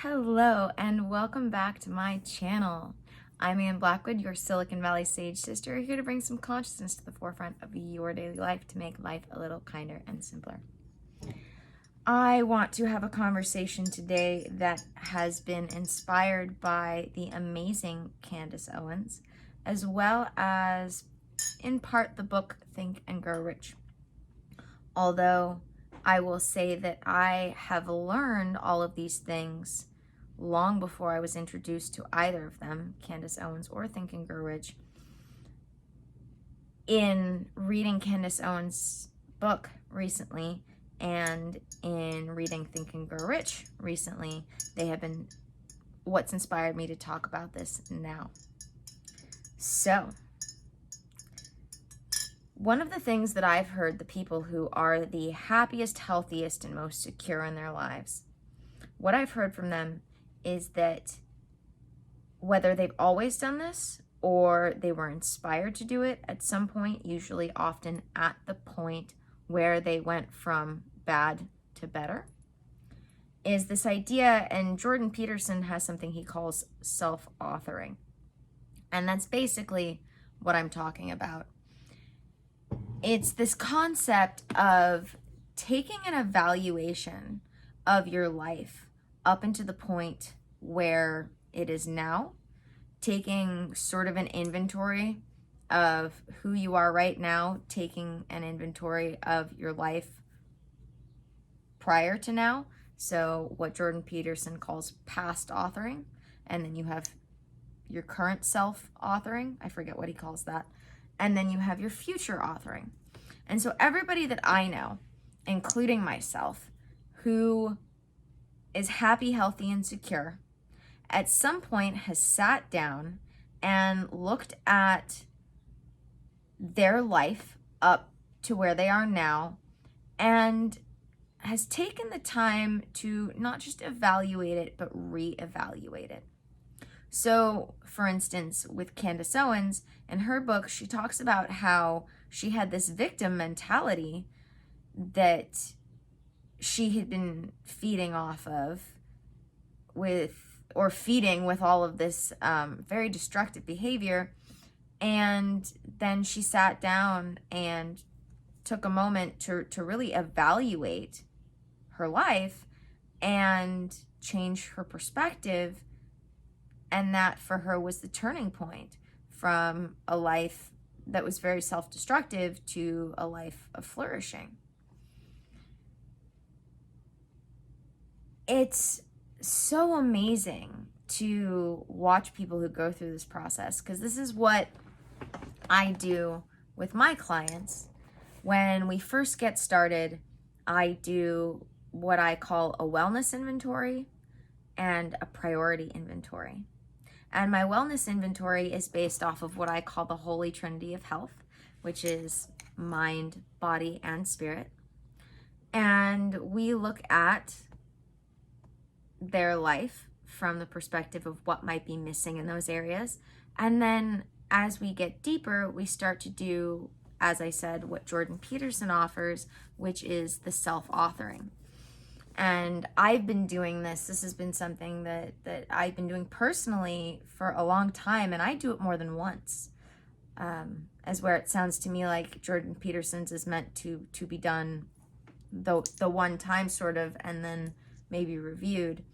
Hello and welcome back to my channel. I'm Ann Blackwood, your Silicon Valley Sage sister, here to bring some consciousness to the forefront of your daily life to make life a little kinder and simpler. I want to have a conversation today that has been inspired by the amazing Candace Owens, as well as in part the book Think and Grow Rich. Although I will say that I have learned all of these things long before I was introduced to either of them, Candace Owens or Think and Grow Rich. In reading Candace Owens' book recently and in reading Think and Grow Rich recently, they have been what's inspired me to talk about this now. So, one of the things that I've heard the people who are the happiest, healthiest, and most secure in their lives, what I've heard from them is that whether they've always done this or they were inspired to do it at some point, usually often at the point where they went from bad to better, is this idea, and Jordan Peterson has something he calls self-authoring. And that's basically what I'm talking about. It's this concept of taking an evaluation of your life up into the point where it is now, taking sort of an inventory of who you are right now, taking an inventory of your life prior to now. So what Jordan Peterson calls past authoring, and then you have your current self authoring. I forget what he calls that. And then you have your future authoring. And so everybody that I know, including myself, who is happy, healthy, and secure, at some point has sat down and looked at their life up to where they are now and has taken the time to not just evaluate it, but reevaluate it. So, for instance, with Candace Owens, in her book, she talks about how she had this victim mentality that she had been feeding off of feeding with all of this very destructive behavior. And then she sat down and took a moment to really evaluate her life and change her perspective. And that for her was the turning point from a life that was very self-destructive to a life of flourishing. It's so amazing to watch people who go through this process, because this is what I do with my clients. When we first get started, I do what I call a wellness inventory and a priority inventory. And my wellness inventory is based off of what I call the Holy Trinity of Health, which is mind, body, and spirit. And we look at their life from the perspective of what might be missing in those areas. And then as we get deeper, we start to do, as I said, what Jordan Peterson offers, which is the self-authoring. And I've been doing this. This has been something that I've been doing personally for a long time, and I do it more than once. As where it sounds to me like Jordan Peterson's is meant to be done the one time sort of, and then maybe reviewed.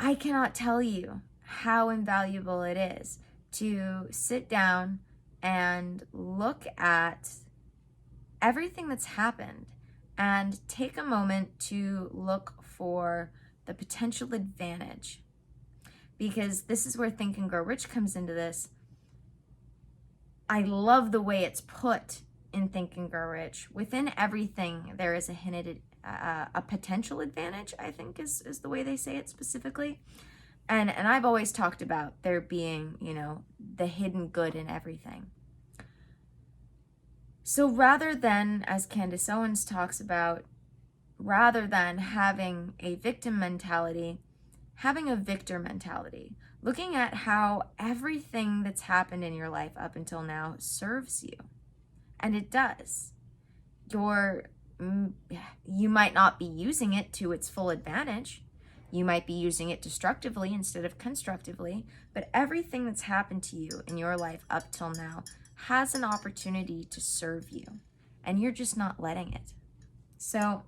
I cannot tell you how invaluable it is to sit down and look at everything that's happened and take a moment to look for the potential advantage. Because this is where Think and Grow Rich comes into this. I love the way it's put in Think and Grow Rich. Within everything, there is a hinted a potential advantage, I think is the way they say it specifically. And I've always talked about there being, the hidden good in everything. So rather than, as Candace Owens talks about, rather than having a victim mentality, having a victor mentality, looking at how everything that's happened in your life up until now serves you. And it does. You might not be using it to its full advantage. You might be using it destructively instead of constructively, but everything that's happened to you in your life up till now has an opportunity to serve you, and you're just not letting it. So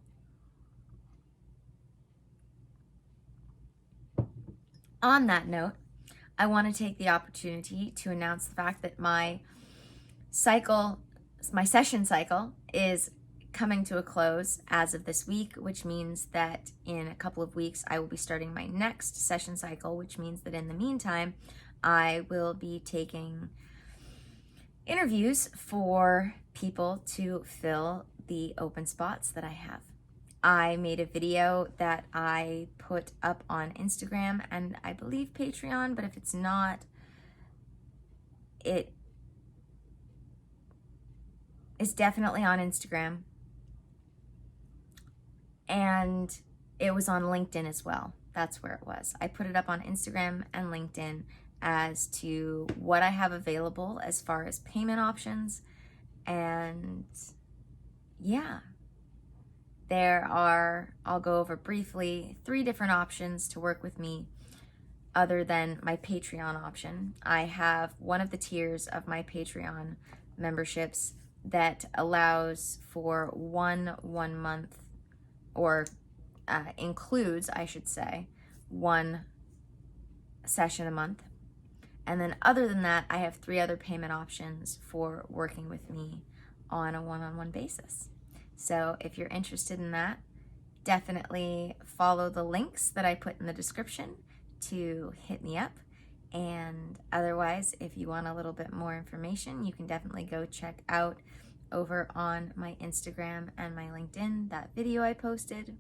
on that note, I want to take the opportunity to announce the fact that my session cycle is coming to a close as of this week, which means that in a couple of weeks I will be starting my next session cycle, which means that in the meantime I will be taking interviews for people to fill the open spots that I have. I made a video that I put up on Instagram and I believe Patreon, but if it's not, it is definitely on Instagram. And it was on LinkedIn as well. That's where it was. I put it up on Instagram and LinkedIn as to what I have available as far as payment options. And yeah, there are, I'll go over briefly, 3 different options to work with me other than my Patreon option. I have one of the tiers of my Patreon memberships that allows for one month, or includes, I should say, 1 session a month. And then other than that, I have 3 other payment options for working with me on a one-on-one basis. So if you're interested in that, definitely follow the links that I put in the description to hit me up. And otherwise, if you want a little bit more information, you can definitely go check out over on my Instagram and my LinkedIn that video I posted.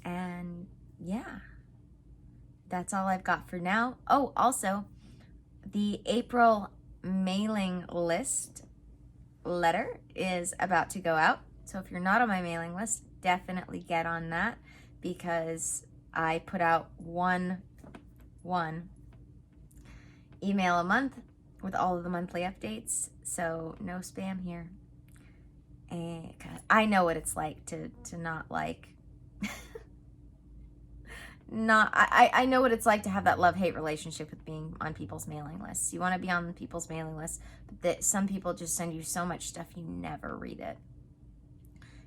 And yeah, that's all I've got for now. Oh, also, the April mailing list letter is about to go out. So if you're not on my mailing list, definitely get on that, because I put out one email a month with all of the monthly updates. So no spam here. And I know what it's like to not like I know what it's like to have that love-hate relationship with being on people's mailing lists. You want to be on people's mailing lists, but that some people just send you so much stuff you never read it.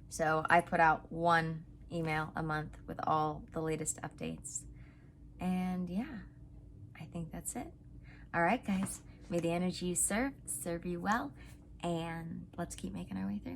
So I put out 1 email a month with all the latest updates. And yeah, I think that's it. All right, guys, may the energy you serve you well, and let's keep making our way through.